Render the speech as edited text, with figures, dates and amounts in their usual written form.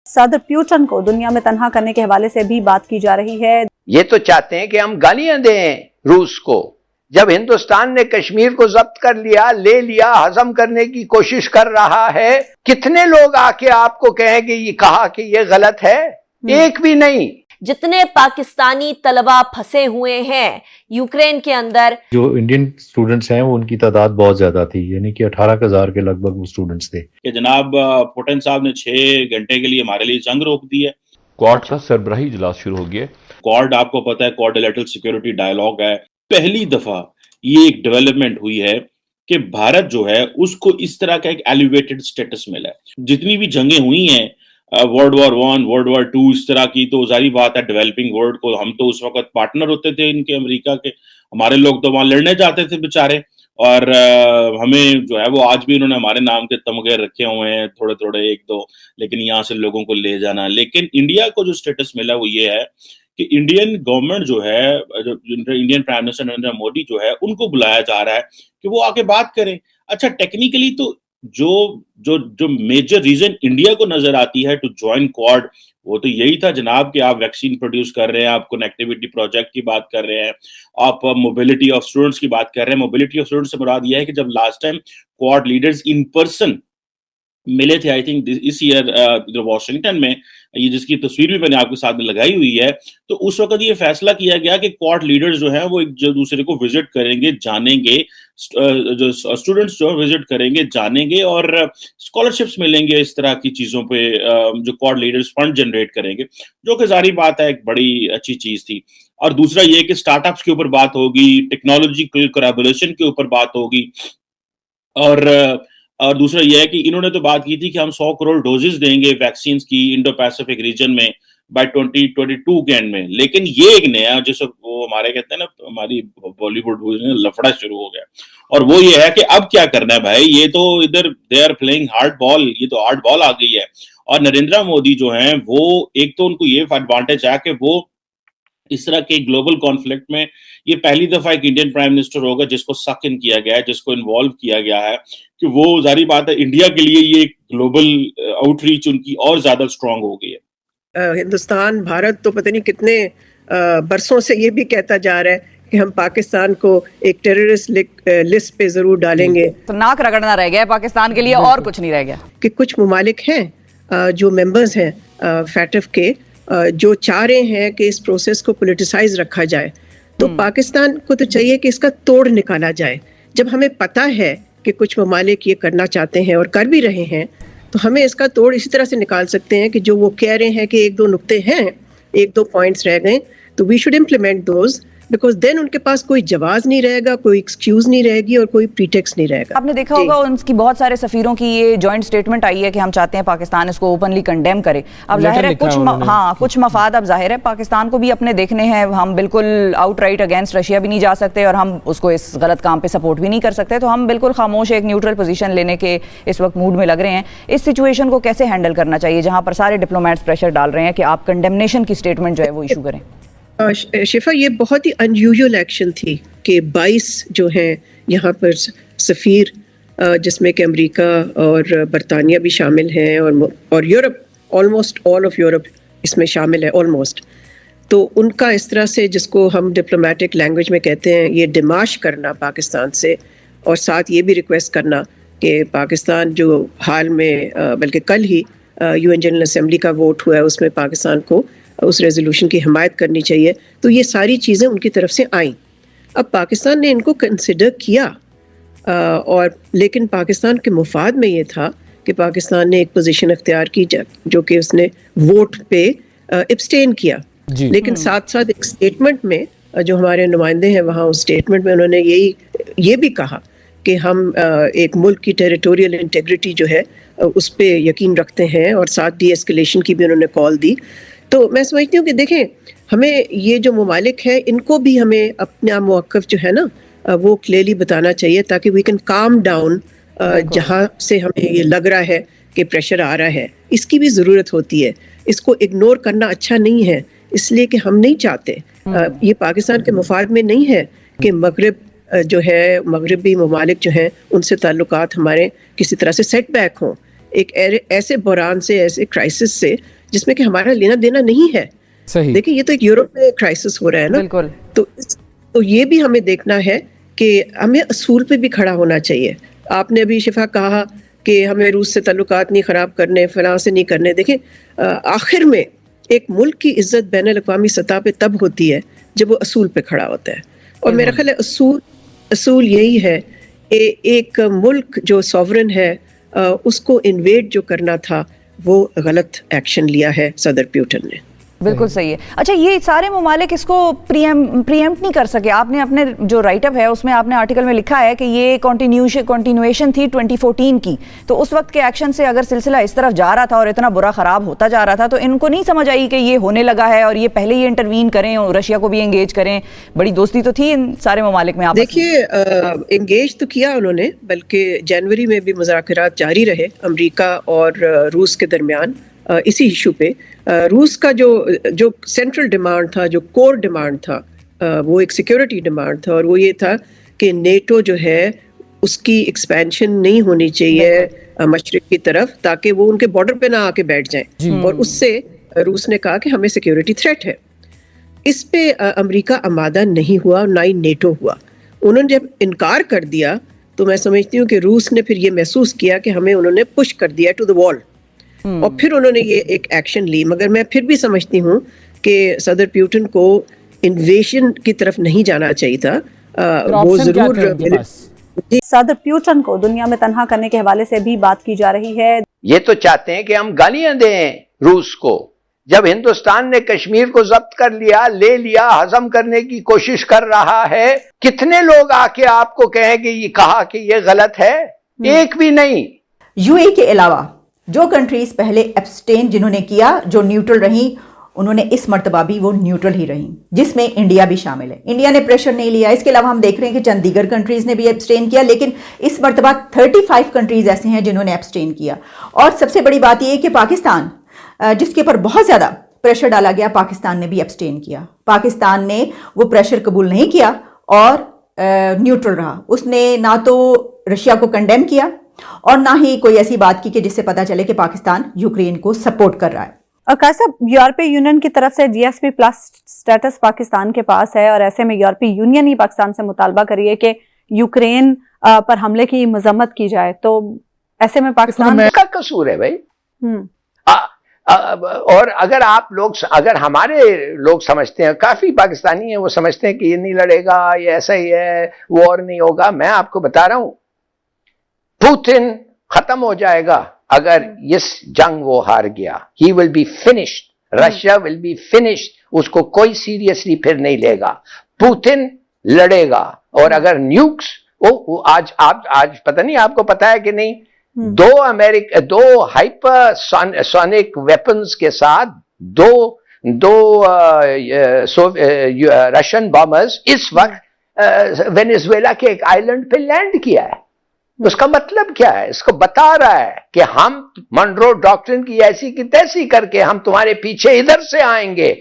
صدر پیوٹن کو دنیا میں تنہا کرنے کے حوالے سے بھی بات کی جا رہی ہے. یہ تو چاہتے ہیں کہ ہم گالیاں دیں روس کو. جب ہندوستان نے کشمیر کو ضبط کر لیا، لے لیا، ہضم کرنے کی کوشش کر رہا ہے، کتنے لوگ آ کے آپ کو کہیں کہ یہ کہا کہ یہ غلط ہے؟ ایک بھی نہیں. جتنے پاکستانی طلبہ پھنسے ہوئے ہیں یوکرین کے اندر، جو انڈین اسٹوڈنٹس ہیں وہ ان کی تعداد بہت زیادہ تھی، یعنی کہ 18,000 کے لگ بھگ وہ اسٹوڈنٹس تھے. کہ جناب پوٹن صاحب نے 6 گھنٹے کے لیے ہمارے لیے جنگ روک دی ہے. کوارڈ کا سربراہی اجلاس شروع ہو گیا. کوارڈ آپ کو پتہ ہے کوارڈیلیٹرل سیکورٹی ڈائیلاگ ہے. پہلی دفعہ یہ ایک ڈیولپمنٹ ہوئی ہے کہ بھارت جو ہے اس کو اس طرح کا ایک ایلیویٹڈ سٹیٹس ملا ہے. جتنی بھی جنگیں ہوئی ہیں ورلڈ وار 1 ورلڈ وار 2 اس طرح کی، تو ظاہری بات ہے ڈیولپنگ ورلڈ کو، ہم تو اس وقت پارٹنر ہوتے تھے ان کے، امریکہ کے. ہمارے لوگ تو وہاں لڑنے جاتے تھے بیچارے، اور ہمیں جو ہے وہ آج بھی انہوں نے ہمارے نام کے تمغے رکھے ہوئے ہیں تھوڑے تھوڑے 1-2، لیکن یہاں سے لوگوں کو لے جانا. لیکن انڈیا کو جو سٹیٹس ملا وہ یہ ہے کہ انڈین گورنمنٹ جو ہے، Indian prime minister Narendra Modi جو ہے، ان کو بلایا جا رہا ہے کہ وہ آ کے بات کریں. اچھا ٹیکنیکلی تو جو میجر ریزن انڈیا کو نظر آتی ہے ٹو جوائن کوارڈ، وہ تو یہی تھا جناب کہ آپ ویکسین پروڈیوس کر رہے ہیں، آپ کنیکٹیوٹی پروجیکٹ کی بات کر رہے ہیں، آپ موبلٹی آف اسٹوڈنٹس کی بات کر رہے ہیں. موبلٹی آف اسٹوڈنٹس سے مراد یہ ہے کہ جب last time quad leaders in person ملے تھے، آئی تھنک اس ایئر واشنگٹن میں، یہ جس کی تصویر بھی میں نے آپ کے ساتھ میں لگائی ہوئی ہے، تو اس وقت یہ فیصلہ کیا گیا کہ کوارڈ لیڈرز جو ہیں وہ ایک دوسرے کو وزٹ کریں گے، جانیں گے، جو اسٹوڈنٹس جو وزٹ کریں گے، جانیں گے، اور اسکالرشپس ملیں گے اس طرح کی چیزوں پہ، جو کوارڈ لیڈرز فنڈ جنریٹ کریں گے، جو کہ ظاہری بات ہے ایک بڑی اچھی چیز تھی. اور دوسرا یہ کہ اسٹارٹ اپس کے اوپر بات ہوگی، ٹیکنالوجیکل کولیبوریشن کے اوپر بات ہوگی، اور دوسرا یہ ہے کہ انہوں نے تو بات کی تھی کہ ہم 100 کروڑ ڈوزز دیں گے ویکسینز کی انڈو پیسیفک ریجن میں بائی 2022 کے اینڈ میں. لیکن یہ ایک نیا جیسے وہ ہمارے کہتے ہیں نا، ہماری بالی ووڈ لفڑا شروع ہو گیا، اور وہ یہ ہے کہ اب کیا کرنا ہے بھائی. یہ تو ادھر they are playing hard ball, یہ تو ہارڈ بال آ گئی ہے. اور نریندر مودی جو ہیں وہ ایک تو ان کو یہ ایڈوانٹیج ہے کہ وہ اس طرح کے گلوبل کانفلکٹ میں یہ پہلی دفعہ ایک انڈین پرائم منسٹر ہوگا جس کو سک ان کیا گیا ہے، جس کو انوالو کیا گیا ہے، کہ وہ ظاہری بات ہے انڈیا کے لیے یہ ایک گلوبل آؤٹ ریچ ان کی اور زیادہ اسٹرانگ ہو گئی ہے. ہندوستان، بھارت تو پتہ نہیں کتنے برسوں سے یہ بھی کہتا جا رہا ہے کہ ہم پاکستان کو ایک ٹیررسٹ لسٹ پہ ضرور ڈالیں گے. تو ناک رگڑنا رہ گیا ہے پاکستان کے لیے، اور کچھ نہیں رہ گیا. کہ کچھ ممالک ہیں جو ممبرز ہیں فیٹف کے، جو چاہ رہے ہیں کہ اس پروسیس کو پولیٹیسائز رکھا جائے. تو پاکستان کو تو چاہیے کہ اس کا توڑ نکالا جائے. جب ہمیں پتہ ہے کہ کچھ ممالک یہ کرنا چاہتے ہیں اور کر بھی رہے ہیں، تو ہمیں اس کا توڑ اسی طرح سے نکال سکتے ہیں کہ جو وہ کہہ رہے ہیں کہ 1-2 نقطے ہیں، 1-2 پوائنٹس رہ گئے، تو we should implement those, because then ان کے پاس کوئی جواز نہیں رہے گا، کوئی ایکسکیوز نہیں رہے گی، اور کوئی پریٹیکسٹ نہیں رہے گا. آپ نے دیکھا ہوگا ان کی بہت سارے سفیروں کی یہ جوائنٹ سٹیٹمنٹ آئی ہے کہ ہم چاہتے ہیں پاکستان اس کو اوپنلی کنڈیم کرے. اب ظاہر ہے کچھ مفاد اب ظاہر ہے پاکستان کو بھی اپنے دیکھنے ہیں. ہم بالکل آؤٹ رائٹ اگینسٹ رشیا بھی نہیں جا سکتے، اور ہم اس کو اس غلط کام پہ سپورٹ بھی نہیں کر سکتے. تو ہم بالکل خاموش ایک نیوٹرل پوزیشن لینے کے اس وقت موڈ میں لگ رہے ہیں. اس سچویشن کو کیسے ہینڈل کرنا چاہیے جہاں پر سارے ڈپلومیٹس پریشر ڈال رہے ہیں کہ آپ کنڈیمنیشن کی سٹیٹمنٹ جو ہے وہ ایشو کریں؟ شفا، یہ بہت ہی انیوژل ایکشن تھی کہ 22 جو ہیں یہاں پر سفیر، جس میں کہ امریکہ اور برطانیہ بھی شامل ہیں، اور Europe, almost all of Europe اس میں شامل ہے آلموسٹ. تو ان کا اس طرح سے، جس کو ہم ڈپلومیٹک لینگویج میں کہتے ہیں، یہ ڈیمارش کرنا پاکستان سے، اور ساتھ یہ بھی ریکویسٹ کرنا کہ پاکستان جو حال میں بلکہ کل ہی UN جنرل اسمبلی کا ووٹ ہوا ہے، اس میں پاکستان کو اس ریزولوشن کی حمایت کرنی چاہیے. تو یہ ساری چیزیں ان کی طرف سے آئیں. اب پاکستان نے ان کو کنسیڈر کیا، اور لیکن پاکستان کے مفاد میں یہ تھا کہ پاکستان نے ایک پوزیشن اختیار کی جو کہ اس نے ووٹ پہ ابسٹین کیا. لیکن ساتھ ساتھ ایک سٹیٹمنٹ میں جو ہمارے نمائندے ہیں وہاں، اس سٹیٹمنٹ میں انہوں نے یہ بھی کہا کہ ہم ایک ملک کی ٹیریٹوریل انٹیگریٹی جو ہے اس پہ یقین رکھتے ہیں، اور ساتھ ڈی ایسکیلیشن کی بھی انہوں نے کال دی. تو میں سمجھتی ہوں کہ دیکھیں، ہمیں یہ جو ممالک ہیں ان کو بھی ہمیں اپنا موقف جو ہے نا وہ کلیئرلی بتانا چاہیے، تاکہ وی کین کام ڈاؤن جہاں سے ہمیں یہ لگ رہا ہے کہ پریشر آ رہا ہے. اس کی بھی ضرورت ہوتی ہے. اس کو اگنور کرنا اچھا نہیں ہے، اس لیے کہ ہم نہیں چاہتے، یہ پاکستان کے مفاد میں نہیں ہے کہ مغرب جو ہے، مغربی ممالک جو ہیں ان سے تعلقات ہمارے کسی طرح سے سیٹ بیک ہوں. ایک ایسے بحران سے, ایسے کرائسس سے جس میں کہ ہمارا لینا دینا نہیں ہے. صحیح. دیکھیں یہ تو ایک یورپ میں کرائسس ہو رہا ہے نا, بالکل. تو یہ بھی ہمیں دیکھنا ہے کہ ہمیں اصول پہ بھی کھڑا ہونا چاہیے. آپ نے ابھی شفا کہا کہ ہمیں روس سے تعلقات نہیں خراب کرنے, فلاں سے نہیں کرنے. دیکھیں آخر میں ایک ملک کی عزت بین الاقوامی سطح پہ تب ہوتی ہے جب وہ اصول پہ کھڑا ہوتا ہے, اور میرا خیال ہے اصول یہی ہے کہ ایک ملک جو سوورن ہے اس کو انویڈ جو کرنا تھا وہ غلط ایکشن لیا ہے صدر پیوٹن نے. بالکل صحیح ہے. اچھا یہ سارے ممالک اس کو پریمپٹ نہیں کر سکے. آپ نے اپنے جو رائٹ اپ ہے اس میں آپ نے آرٹیکل میں لکھا ہے کہ یہ کنٹینیویشن تھی 2014 کی, تو اس وقت کے ایکشن سے اگر سلسلہ اس طرف جا رہا تھا اور اتنا برا خراب ہوتا جا رہا تھا تو ان کو نہیں سمجھ آئی کہ یہ ہونے لگا ہے اور یہ پہلے ہی انٹروین کریں اور رشیا کو بھی انگیج کریں. بڑی دوستی تو تھی ان سارے ممالک میں. آپ دیکھیے انگیج تو کیا انہوں نے, بلکہ جنوری میں بھی مذاکرات جاری رہے امریکہ اور روس کے درمیان اسی ایشو پہ. روس کا جو سینٹرل ڈیمانڈ تھا, جو کور ڈیمانڈ تھا, وہ ایک سیکیورٹی ڈیمانڈ تھا, اور وہ یہ تھا کہ نیٹو جو ہے اس کی ایکسپینشن نہیں ہونی چاہیے مشرق کی طرف, تاکہ وہ ان کے بارڈر پہ نہ آ کے بیٹھ جائیں. اور اس سے روس نے کہا کہ ہمیں سیکیورٹی تھریٹ ہے. اس پہ امریکہ آمادہ نہیں ہوا, نہ ہی نیٹو ہوا. انہوں نے جب انکار کر دیا تو میں سمجھتی ہوں کہ روس نے پھر یہ محسوس کیا کہ ہمیں انہوں نے پش کر دیا ٹو دا وال, اور پھر انہوں نے یہ ایک ایکشن لی. مگر میں پھر بھی سمجھتی ہوں کہ صدر پیوٹن کو انویژن کی طرف نہیں جانا چاہیے تھا. وہ ضرور صدر پیوٹن کو دنیا میں تنہا کرنے کے حوالے سے بھی بات کی جا رہی ہے. یہ تو چاہتے ہیں کہ ہم گالیاں دیں روس کو. جب ہندوستان نے کشمیر کو ضبط کر لیا, لے لیا, ہضم کرنے کی کوشش کر رہا ہے, کتنے لوگ آ کے آپ کو کہیں کہ یہ کہا کہ یہ غلط ہے؟ ایک بھی نہیں. یو اے کے علاوہ جو کنٹریز پہلے ایبسٹین جنہوں نے کیا, جو نیوٹرل رہیں, انہوں نے اس مرتبہ بھی وہ نیوٹرل ہی رہیں, جس میں انڈیا بھی شامل ہے. انڈیا نے پریشر نہیں لیا. اس کے علاوہ ہم دیکھ رہے ہیں کہ چند دیگر کنٹریز نے بھی ایبسٹین کیا, لیکن اس مرتبہ 35 کنٹریز ایسے ہیں جنہوں نے ایبسٹین کیا. اور سب سے بڑی بات یہ ہے کہ پاکستان, جس کے اوپر بہت زیادہ پریشر ڈالا گیا, پاکستان نے بھی ایبسٹین کیا. پاکستان نے وہ پریشر قبول نہیں کیا اور نیوٹرل رہا. اس نے نہ تو رشیا کو کنڈیم کیا اور نہ ہی کوئی ایسی بات کی کہ جس سے پتا چلے کہ پاکستان یوکرین کو سپورٹ کر رہا ہے. اور صاحب یورپی یونین کی طرف سے GSP+ سٹیٹس پاکستان کے پاس ہے, اور ایسے میں یورپی یونین ہی پاکستان سے مطالبہ کری ہے کہ یوکرین پر حملے کی مذمت کی جائے. تو ایسے میں پاکستان کا قصور ہے بھائی. اور اگر ہمارے لوگ سمجھتے ہیں, کافی پاکستانی ہیں وہ سمجھتے ہیں کہ یہ نہیں لڑے گا, یہ ایسا ہی ہے, وار نہیں ہوگا. میں آپ کو بتا رہا ہوں پوتن ختم ہو جائے گا اگر اس جنگ وہ ہار گیا. He will be finished, Russia will be finished. اس کو کوئی سیریسلی پھر نہیں لے گا. پوتن لڑے گا. اور اگر نیوکس آج پتہ نہیں آپ کو پتا ہے کہ نہیں, دو ہائپر سونک ویپنز کے ساتھ دو رشین بامرز اس وقت وینیزویلا کے ایک آئیلینڈ پہ لینڈ کیا ہے. اس کا مطلب کیا ہے؟ اس کو بتا رہا ہے کہ ہم منرو ڈاکٹرن کی ایسی کی تیسی کر کے ہم تمہارے پیچھے ادھر سے آئیں گے